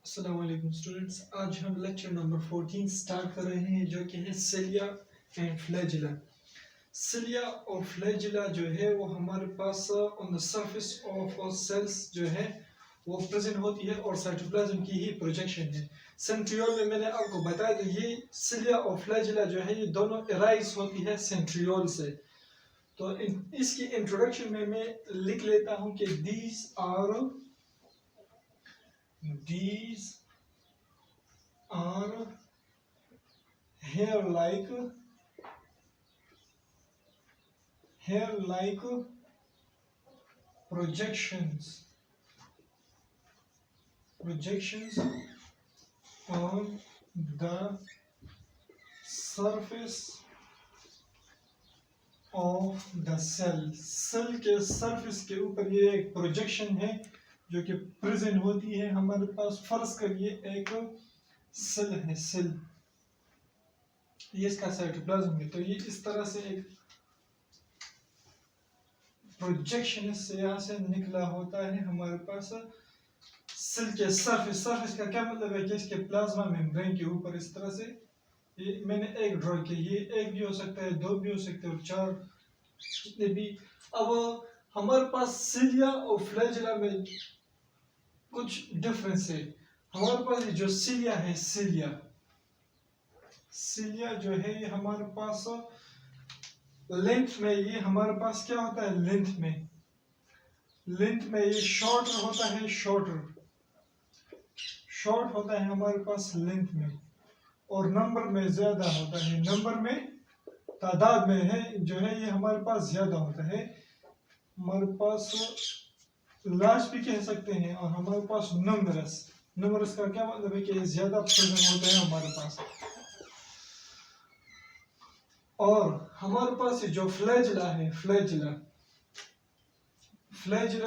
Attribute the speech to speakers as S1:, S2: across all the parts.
S1: अस्सलाम वालेकुम स्टूडेंट्स, आज हम लेक्चर नंबर 14 स्टार्ट कर रहे हैं जो कि है सिलिया एंड फ्लैजिला। सिलिया और फ्लैजिला जो है वो हमारे पास on the surface of cells जो है वो प्रेजेंट होती है और साइटोप्लाज्म की ही प्रोजेक्शन है। सेंट्रियोल में मैंने आपको बताया था ये सिलिया और फ्लैजिला जो है ये दोनों एराइज होती है सेंट्रियोल से। तो इसकी इंट्रोडक्शन में मैं लिख लेता हूँ कि these are hair-like projections on the surface of the cell के सरफेस के ऊपर ये एक प्रोजेक्शन है जो कि प्रेजेंट होती है हमारे पास। फर्ज करिए एक सेल है, सेल ये इसका साइटोप्लाज्म है, तो ये इस तरह से एक प्रोजेक्शन से यहाँ से निकला होता है हमारे पास सेल के सरफेस का क्या मतलब है कि इसके प्लाज्मा मेम्ब्रेन के ऊपर इस तरह से ये मैंने एक ड्रॉ किया। ये एक भी हो सकता है, दो भी हो सकते हैं और चार, जितने भी। अब हमारे पास सिलिया और फ्लैजिला में कुछ डिफरेंस है। हमारे पास जो सिलिया है, सिलिया जो है ये हमारे पास लेंथ में, ये हमारे पास क्या होता है लेंथ में ये शॉर्ट होता है, शॉर्ट होता है हमारे पास लेंथ में, और नंबर में ज्यादा होता है, नंबर में तादाद में है जो है ये हमारे पास ज्यादा होता है। हमारे पास लार्ज भी कह सकते हैं और हमारे पास न्यूमरस का क्या मतलब है कि ज्यादा प्रेजेंट होता है हमारे पास। और हमारे पास जो फ्लैजिला है, फ्लैजिला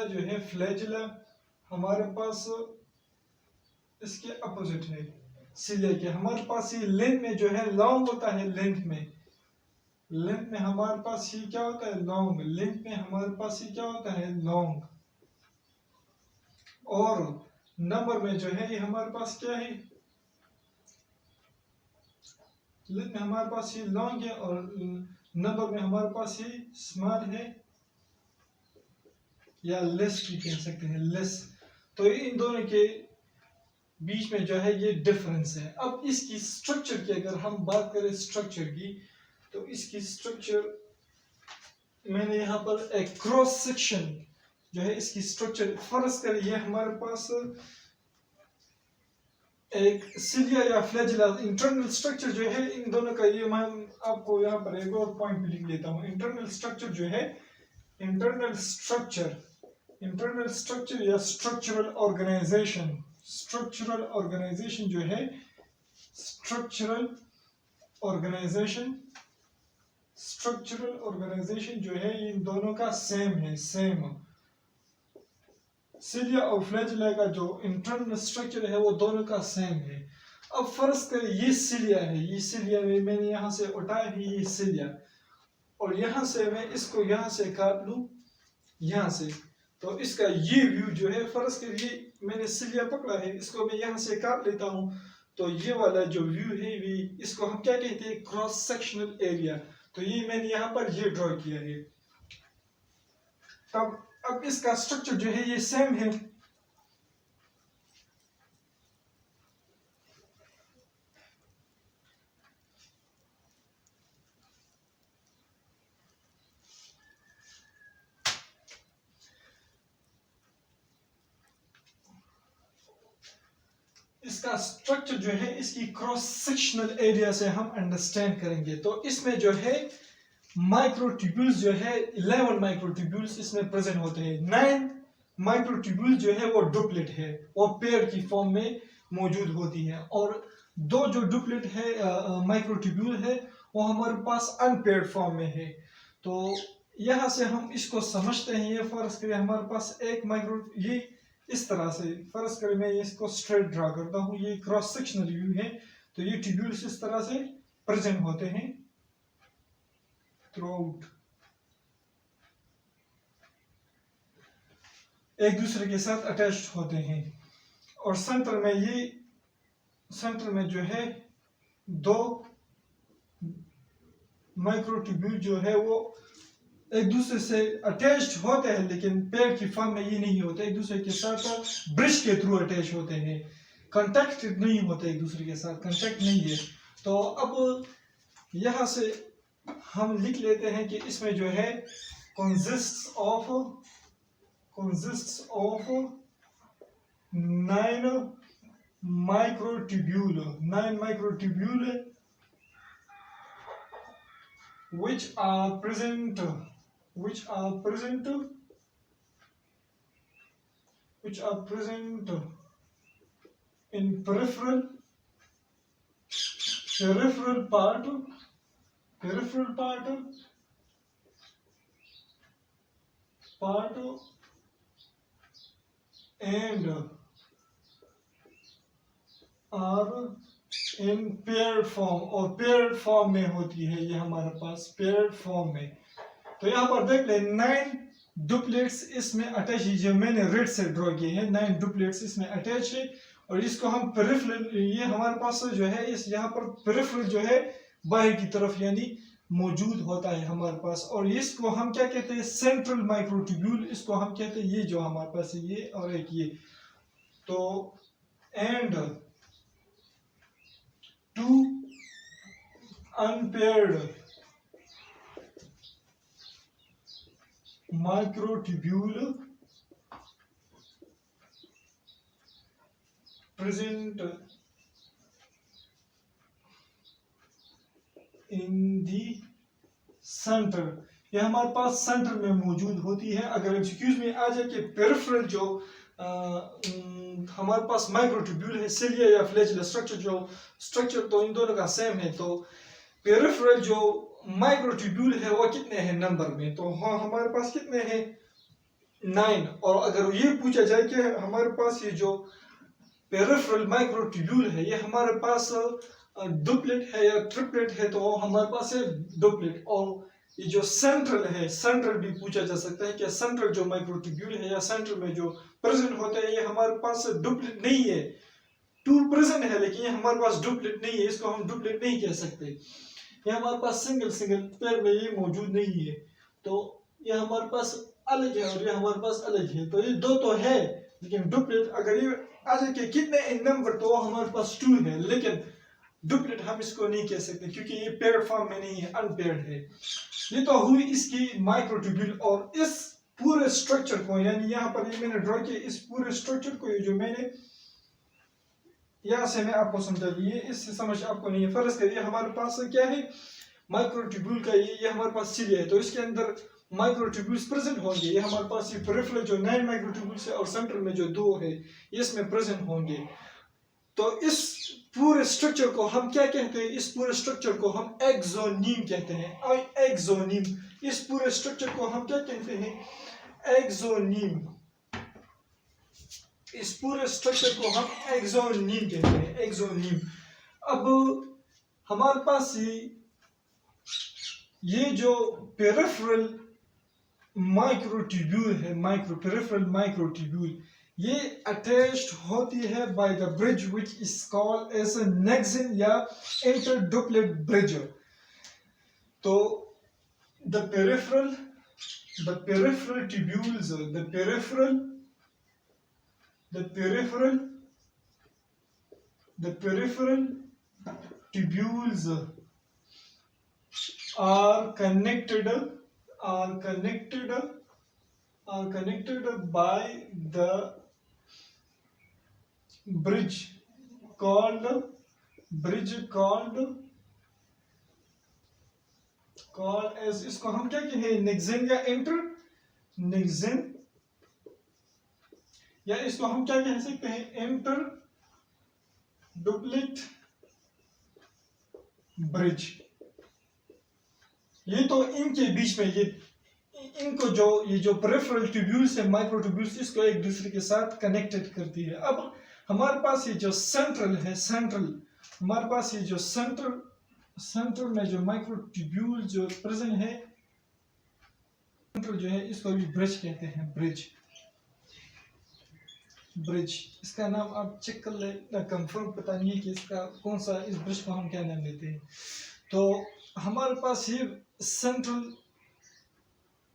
S1: जो है, फ्लैजिला हमारे पास इसके अपोजिट है सिलिया के। हमारे पास ये लेंथ में जो है लॉन्ग होता है, लेंथ में हमारे पास ये क्या होता है लॉन्ग, लेंथ में हमारे पास ये क्या होता है लॉन्ग, और नंबर में जो है ये हमारे पास क्या है, लेंथ में हमारे पास ये लॉन्ग है और नंबर में हमारे पास ये स्मॉल है या लेस भी कह सकते हैं, लेस। तो इन दोनों के बीच में जो है ये डिफरेंस है। अब इसकी स्ट्रक्चर की अगर हम बात करें स्ट्रक्चर की, तो इसकी स्ट्रक्चर मैंने यहाँ पर एक क्रॉस सेक्शन जो है इसकी स्ट्रक्चर फर्ज करें, ये हमारे पास एक सिलिया या फ्लैजिला इंटरनल स्ट्रक्चर जो है इन दोनों का, ये मैं आपको यहाँ पर एक और पॉइंट भी लिख लेता हूँ। इंटरनल स्ट्रक्चर जो है, इंटरनल स्ट्रक्चर या स्ट्रक्चरल ऑर्गेनाइजेशन जो है, स्ट्रक्चरल ऑर्गेनाइजेशन जो है इन दोनों का सेम है, सिलिया और फ्लैजिला का जो इंटरनल स्ट्रक्चर है वो दोनों का सेम है। अब फर्ज करें ये सिलिया है, ये सिलिया में मैंने यहाँ से उठाया है ये सिलिया, और यहाँ से मैं इसको यहाँ से काट लूँ यहाँ से, तो इसका ये व्यू जो है, फर्ज करिए मैंने सिलिया पकड़ा है, इसको मैं यहाँ से काट लेता हूँ, तो ये वाला जो व्यू है इसको हम क्या कहते हैं क्रॉस सेक्शनल एरिया। तो ये मैंने यहाँ पर ये ड्रॉ किया है। तब अब इसका स्ट्रक्चर जो है ये सेम है। इसका स्ट्रक्चर जो है इसकी क्रॉस सेक्शनल एरिया से हम अंडरस्टैंड करेंगे। तो इसमें जो है माइक्रोट्यूब्यूल्स जो है 11 माइक्रोट्यूब्यूल्स इसमें प्रेजेंट होते हैं। 9 माइक्रोट्यूब्यूल जो है वो डुप्लेट है, वो पेयर की फॉर्म में मौजूद होती है, और दो जो डुप्लेट है माइक्रोट्यूब्यूल है वो हमारे पास अनपेयर्ड फॉर्म में है। तो यहाँ से हम इसको समझते हैं, ये फर्ज करें हमारे पास एक माइक्रो, ये इस तरह से फर्ज करें मैं इसको स्ट्रेट ड्रा करता हूँ, ये क्रॉस सेक्शनल व्यू है, तो ये ट्यूब्यूल्स इस तरह से प्रेजेंट होते हैं थ्रूआउट, एक दूसरे के साथ अटैच्ड होते हैं। और सेंटर में जो है दो माइक्रोट्यूब्यूल जो है वो एक दूसरे से अटैच्ड होते हैं, लेकिन पेड़ की फॉर्म में ये नहीं होते, एक दूसरे के साथ ब्रिज के थ्रू अटैच होते हैं, कांटेक्ट नहीं होते एक दूसरे के साथ, कांटेक्ट नहीं है। तो अब यहाँ से हम लिख लेते हैं कि इसमें जो है consists of 9 microtubule which are present in peripheral part and are in paired form, और paired form में होती है ये हमारे पास paired form में। तो यहाँ पर देख ले 9 डुप्लेट्स इसमें अटैच है, जो मैंने रेड से ड्रॉ किए हैं 9 डुप्लेट्स इसमें अटैच है, और इसको हम पेरिफेरल, ये हमारे पास जो है इस यहाँ पर पेरिफेरल जो है बाहर की तरफ यानी मौजूद होता है हमारे पास, और इसको हम क्या कहते हैं सेंट्रल माइक्रोट्यूब्यूल, इसको हम कहते हैं ये जो हमारे पास है ये और एक ये। तो and 2 unpaired microtubule present in the center, ये हमारे पास सेंटर में मौजूद होती है। अगर एक्सक्यूज में आ जाए कि पेरिफेरल जो हमारे पास माइक्रोट्यूब्यूल है, सिलिया या फ्लैजेलर स्ट्रक्चर तो इन दोनों का सेम है, तो पेरिफेरल जो माइक्रोट्यूब्यूल है वो कितने हैं नंबर में, तो हाँ हमारे पास कितने हैं 9। और अगर ये पूछा जाए कि हमारे पास ये जो पेरिफेरल माइक्रोट्यूब्यूल है ये हमारे पास डुप्लेट है या ट्रिपलेट है, तो हमारे पास है डुप्लेट। और ये जो सेंट्रल है, सेंट्रल भी पूछा जा सकता है कि सेंट्रल जो माइक्रोट्यूब्यूल है या सेंट्रल में जो प्रेजेंट होता है ये हमारे पास डुप्लेट नहीं है, 2 प्रेजेंट है लेकिन ये हमारे पास डुप्लेट नहीं है, इसको हम डुप्लेट नहीं कह सकते, ये हमारे पास सिंगल पेयर में ये मौजूद नहीं है, तो ये हमारे पास अलग है और ये हमारे पास अलग है, तो ये दो तो है लेकिन डुप्लेट अगर ये आ जाए कि कितने इन नंबर तो हमारे पास 2 है, लेकिन डुप्लेट हम इसको नहीं कह सकते क्योंकि ये पेयर्ड फॉर्म में नहीं है, अनपेयर्ड है। ये तो हुई इसकी माइक्रोट्यूब्यूल, और इस पूरे स्ट्रक्चर को यानी यहाँ पर ये मैंने ड्रॉ किया, इस पूरे स्ट्रक्चर को ये जो मैंने यहाँ से मैं आपको समझा दिए, इससे समझ आपको नहीं है। फर्ज करिए हमारे पास क्या है माइक्रोट्यूब्यूल का ये हमारे पास सिलिया है, तो इसके अंदर माइक्रोट्यूब्यूल्स प्रेजेंट होंगे, ये हमारे पास ये पेरिफेरल जो 9 माइक्रोट्यूब्यूल्स है और सेंटर में जो 2 है ये इसमें प्रेजेंट होंगे। तो इस पूरे स्ट्रक्चर को हम क्या कहते हैं, इस पूरे स्ट्रक्चर को हम एक्सोनीम कहते हैं, एक्सोनीम, इस पूरे स्ट्रक्चर को हम क्या कहते हैं एक्सोनीम, इस पूरे स्ट्रक्चर को हम एक्सोनीम कहते हैं, एक्सोनीम। अब हमारे पास ये जो पेरिफेरल माइक्रोट्यूब्यूल है, पेरिफेरल माइक्रोट्यूब्यूल, ये अटैच्ड होती है by the bridge which is called as a nexin या इंटरडुप्लेट ब्रिज। तो the peripheral tubules, the peripheral tubules are connected by the bridge called as, इसको हम क्या कहते हैं नेक्सिन या नेक्सिन, या इसको हम क्या कह सकते हैं इंटर डुप्लेट ब्रिज। ये तो इनके बीच में ये इनको जो ये जो पेरिफेरल ट्यूब्यूल्स है माइक्रोट्यूब्यूल्स, इसको एक दूसरे के साथ कनेक्टेड करती है। अब हमारे पास ये जो सेंट्रल है, हमारे पास ये जो सेंट्रल में जो माइक्रोट्यूब्यूल जो प्रेजेंट है, सेंट्रल जो है इसको भी ब्रिज कहते हैं, ब्रिज। ब्रिज, इसका नाम आप चेक कर ले, कंफर्म पता नहीं है कि इसका कौन सा, इस ब्रिज को हम क्या नाम देते हैं। तो हमारे पास ये सेंट्रल,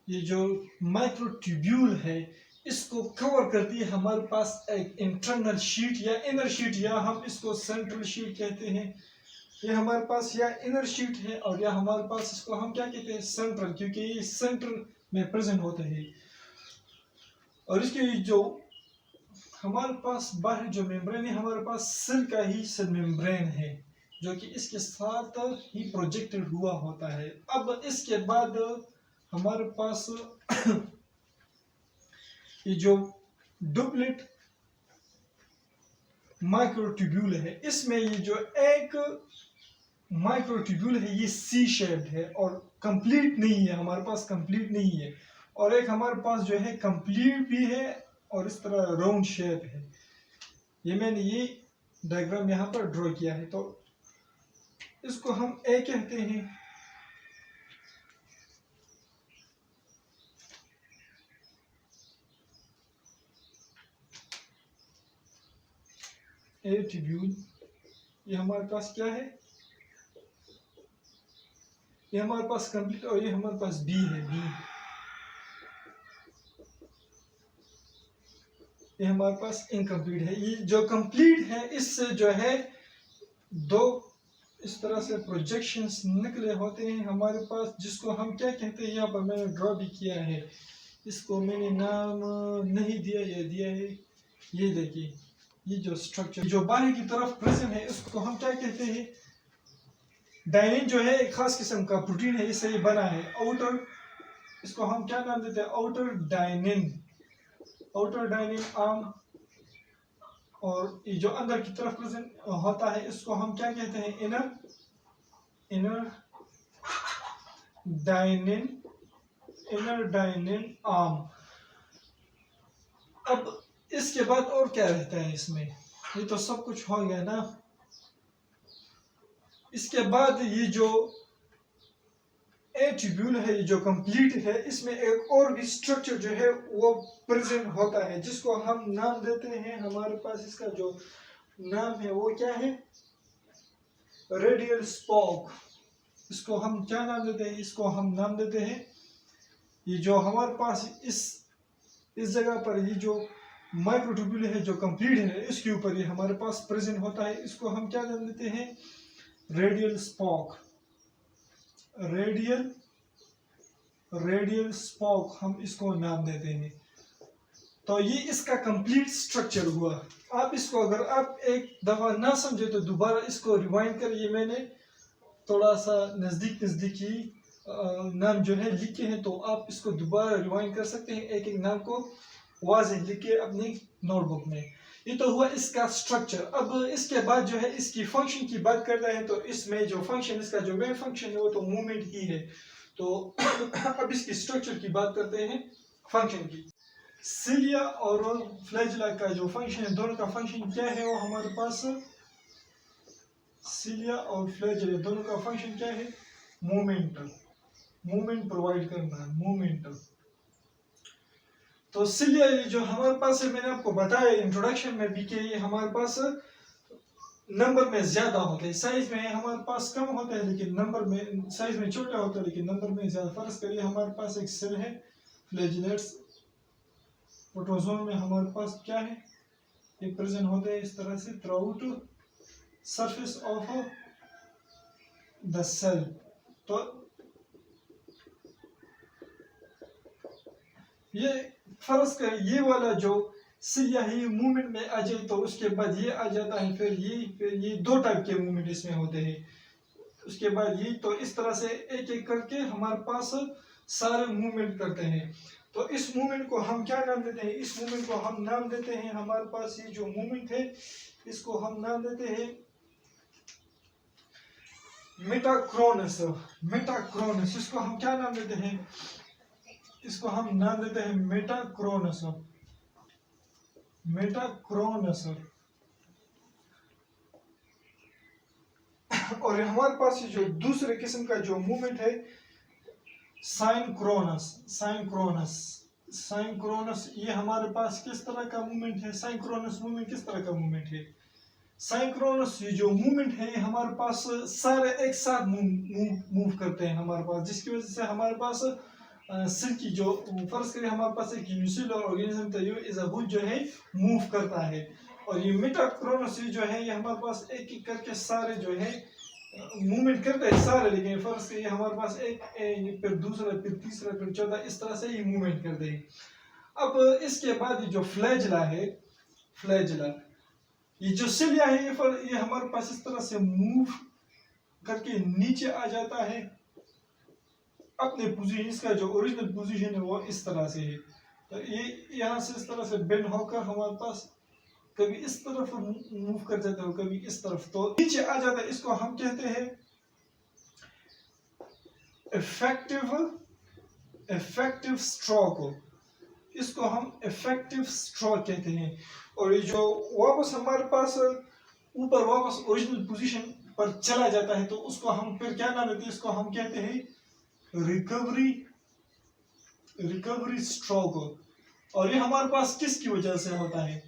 S1: ये जो माइक्रोट्यूब्यूल है, इसको कवर करती है हमारे पास एक इंटरनल शीट या इनर शीट, या हम इसको सेंट्रल शीट कहते हैं। ये हमारे पास या इनर शीट है, और या हमारे पास इसको हम क्या कहते हैं, सेंट्रल, क्योंकि ये सेंटर में प्रेजेंट होता है। और इसके जो हमारे पास बाहर जो मेम्ब्रेन है, हमारे पास सेल का ही सेल मेम्ब्रेन है, जो कि इसके साथ ही प्रोजेक्टेड हुआ होता है। अब इसके बाद हमारे पास ये जो डुप्लेट माइक्रोट्यूब्यूल है, इसमें ये जो एक माइक्रोट्यूब्यूल है ये सी शेप्ड है और कंप्लीट नहीं है, हमारे पास कंप्लीट नहीं है। और एक हमारे पास जो है कंप्लीट भी है और इस तरह राउंड शेप है। ये मैंने ये डायग्राम यहाँ पर ड्रॉ किया है, तो इसको हम ए कहते हैं। ए ट्यूब्यूल, ये हमारे पास क्या है, ये हमारे पास कंप्लीट, और ये हमारे पास बी है, बी, ये हमारे पास इनकम्प्लीट है। ये जो कंप्लीट है, इससे जो है दो इस तरह से प्रोजेक्शंस निकले होते हैं हमारे पास, जिसको हम क्या कहते हैं, यहाँ पर मैंने ड्रॉ भी किया है, इसको मैंने नाम नहीं दिया, ये दिया है। ये देखिए, ये जो स्ट्रक्चर जो बाहर की तरफ प्रेजेंट है, उसको हम क्या कहते हैं, डायनिन जो है एक खास किस्म का प्रोटीन है, इससे ये बना है। आउटर, इसको हम क्या नाम देते हैं, आउटर डायनिन, आउटर डायनिन आर्म। और ये जो अंदर की तरफ प्रेजेंट होता है, इसको हम क्या कहते हैं, इनर, इनर डायनिन, इनर डायनिन आर्म। अब इसके बाद और क्या रहता है इसमें, ये तो सब कुछ हो गया ना। इसके बाद ये जो ए ट्यूब्यूल है, ये जो कंप्लीट है, इसमें एक और भी स्ट्रक्चर जो है वो प्रेजेंट होता है, जिसको हम नाम देते हैं, हमारे पास इसका जो नाम है वो क्या है, रेडियल स्पोक। इसको हम क्या नाम देते हैं, इसको हम नाम देते हैं, ये जो हमारे पास इस जगह पर ये जो माइक्रोट्यूब्यूल है जो कंप्लीट है, इसके ऊपर ये हमारे पास प्रेजेंट होता है, इसको हम क्या नाम देते हैं, radial spoke, radial, radial spoke हम इसको नाम देते हैं। तो ये इसका कंप्लीट स्ट्रक्चर हुआ। आप इसको अगर आप एक दफा ना समझे तो दोबारा इसको रिवाइंड कर, ये मैंने थोड़ा सा नजदीक नजदीकी नाम जो है लिखे हैं, तो आप इसको दोबारा रिवाइंड कर सकते हैं, एक एक नाम को वाज़ेह लिखे अपनी नोटबुक में। ये तो हुआ इसका स्ट्रक्चर। अब इसके बाद जो है इसकी फंक्शन की बात करते हैं, तो इसमें जो फंक्शन, इसका जो मेन फंक्शन है वो तो मूवमेंट ही है। तो अब इसकी स्ट्रक्चर की बात करते हैं, फंक्शन की। सिलिया और फ्लैजिला का जो फंक्शन है, दोनों का फंक्शन क्या है, वो हमारे पास सिलिया और फ्लैजिला दोनों का फंक्शन क्या है, मूवमेंट, मूवमेंट प्रोवाइड करना, मूवमेंट। तो सिलिया ये जो हमारे पास है, मैंने आपको बताया इंट्रोडक्शन में भी कि ये हमारे पास नंबर में ज्यादा होते हैं, साइज में हमारे पास कम होता है, लेकिन नंबर में, साइज में छोटा होता है लेकिन नंबर में ज्यादा। फर्ज करिए हमारे पास एक सेल है फ्लैजिलेट्स, प्रोटोजोन में हमारे पास क्या है, ये प्रेजेंट होते हैं इस तरह से throughout surface of the cell. तो ये फर्ज कर, ये वाला जो सिलिया ही मूवमेंट में आ जाए, तो उसके बाद ये आ जाता है, फिर ये दो टाइप के मूवमेंट इसमें होते हैं, उसके बाद ये, तो इस तरह से एक एक करके हमारे पास सारे मूवमेंट करते हैं। तो इस मूवमेंट को हम क्या नाम देते हैं, इस मूवमेंट को हम नाम देते हैं, हमारे पास ये जो मूवमेंट है इसको हम नाम देते हैं मेटाक्रोनस, मेटाक्रोनस। इसको हम क्या नाम देते हैं, इसको हम नाम देते हैं मेटाक्रोनस, मेटाक्रोनस। और हमारे पास जो दूसरे किस्म का जो मूवमेंट है साइनक्रोनस, साइनक्रोनस, साइंक्रोनस, ये हमारे पास किस तरह का मूवमेंट है? साइंक्रोनस मूवमेंट किस तरह का मूवमेंट है? साइंक्रोनस ये जो मूवमेंट है ये हमारे पास सारे एक साथ मूव करते हैं हमारे पास, जिसकी वजह से हमारे पास सेल की जो, फर्ज करें हमारे पास एक यूनिसेलुलर ऑर्गेनिज्म था, ये इज अ जो है मूव करता है, और ये मेटाक्रोनस जो है ये हमारे पास एक एक करके सारे जो है मूवमेंट करते हैं सारे, लेकिन फर्ज करिए हमारे पास एक फिर दूसरा फिर तीसरा फिर चौथा, इस तरह से ही मूवमेंट करते हैं। अब इसके बाद ये जो फ्लैजिला है, फ्लैजिला ये जो सिलिया है ये हमारे पास इस तरह से मूव करके नीचे आ जाता है अपने पोजीशन, इसका जो ओरिजिनल पोजीशन है वो इस तरह से है। तो ये यहाँ से इस तरह से बेंड होकर हमारे पास कभी इस तरफ मूव कर जाता है, कभी इस तरफ, तो नीचे आ जाता है। इसको हम कहते हैं इफेक्टिव स्ट्रोक, इसको हम इफेक्टिव स्ट्रोक कहते हैं। और ये जो वापस हमारे पास ऊपर वापस ओरिजिनल पोजीशन पर चला जाता है, तो उसको हम फिर क्या नाम देते हैं? इसको हम कहते हैं रिकवरी स्ट्रोक। और ये हमारे पास किसकी वजह से होता है?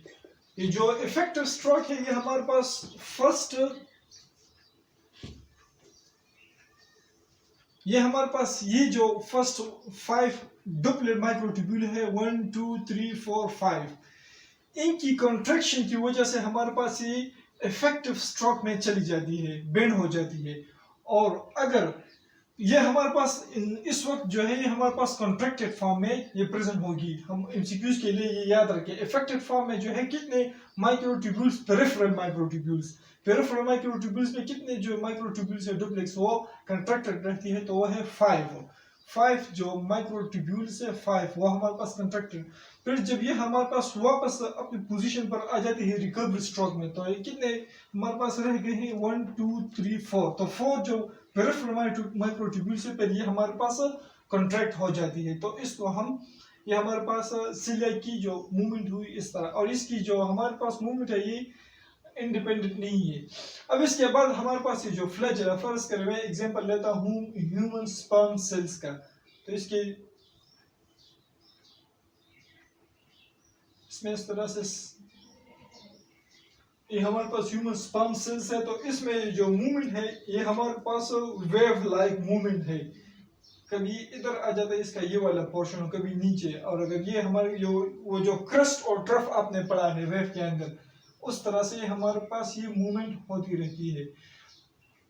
S1: ये जो इफेक्टिव स्ट्रोक है ये हमारे पास ये जो फर्स्ट 5 डुप्लेट माइक्रोट्यूब्यूल है, 1 2 3 4 5, इनकी कॉन्ट्रैक्शन की वजह से हमारे पास ये इफेक्टिव स्ट्रोक में चली जाती है, बेंड हो जाती है। और अगर ये हमारे पास इस वक्त जो है ये हमारे पास कॉन्ट्रैक्टेड फॉर्म में ये प्रेजेंट होगी, हम एमसीक्यूज के लिए ये याद रखें। इफेक्टिव फॉर्म में जो है कितने माइक्रोट्यूब्यूल्स, पेरिफेरल माइक्रोट्यूब्यूल्स में कितने जो माइक्रोट्यूब्यूल्स है डुप्लेक्स वो कॉन्ट्रैक्टेड रहती है, तो वो है 5 जो माइक्रोट्यूब्यूल्स है 5 वो हमारे पास कॉन्ट्रैक्टेड। फिर जब ये हमारे पास वापस अपनी पोजीशन पर आ जाती है रिकवरी स्ट्रोक में, तो ये कितने हमारे पास रह गए हैं 1 2 3 4, तो 4 जो पेरिफेरल माइक्रोट्यूब्यूल्स है फिर ये हमारे पास कॉन्ट्रैक्ट हो जाती है। तो इसको हम, ये हमारे पास सिलिया की जो मूवमेंट हुई इस तरह, और इसकी जो हमारे पास मूवमेंट है ये इंडिपेंडेंट नहीं है। अब इसके बाद हमारे पास ये जो फ्लैजिला, फर्ज करें मैं एग्जांपल लेता हूँ ह्यूमन स्पर्म सेल्स का, तो इसके इसमें इस तरह से ये हमारे पास ह्यूमन स्पर्म सेल्स है, तो इसमें जो मूवमेंट है ये हमारे पास वेव लाइक मूवमेंट है, कभी इधर आ जाता है इसका ये वाला पोर्शन, कभी नीचे, और अगर ये हमारे वो जो क्रस्ट और ट्रफ आपने पढ़ा है वेव के अंदर, उस तरह से हमारे पास ये मूवमेंट होती रहती है,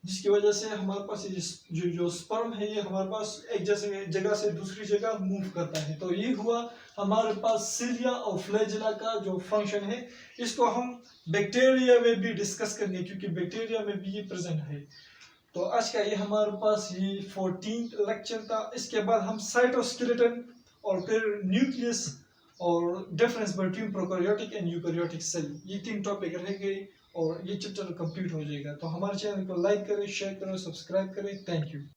S1: जिसकी वजह से हमारे पास जो स्पर्म है ये हमारे पास एक जैसे जगह से दूसरी जगह मूव करता है। तो ये हुआ हमारे पास सिलिया और फ्लैजिला का जो फंक्शन है। इसको हम बैक्टीरिया में भी डिस्कस करेंगे क्योंकि बैक्टीरिया में भी ये प्रेजेंट है। तो आज का ये हमारे पास ये 14th लेक्चर था। इसके बाद हम साइटोस्केलेटन और फिर न्यूक्लियस और difference between prokaryotic and eukaryotic cell, ये 3 टॉपिक रहेंगे और ये चैप्टर कंप्लीट हो जाएगा। तो हमारे चैनल को लाइक करें, शेयर करें, सब्सक्राइब करें। Thank you.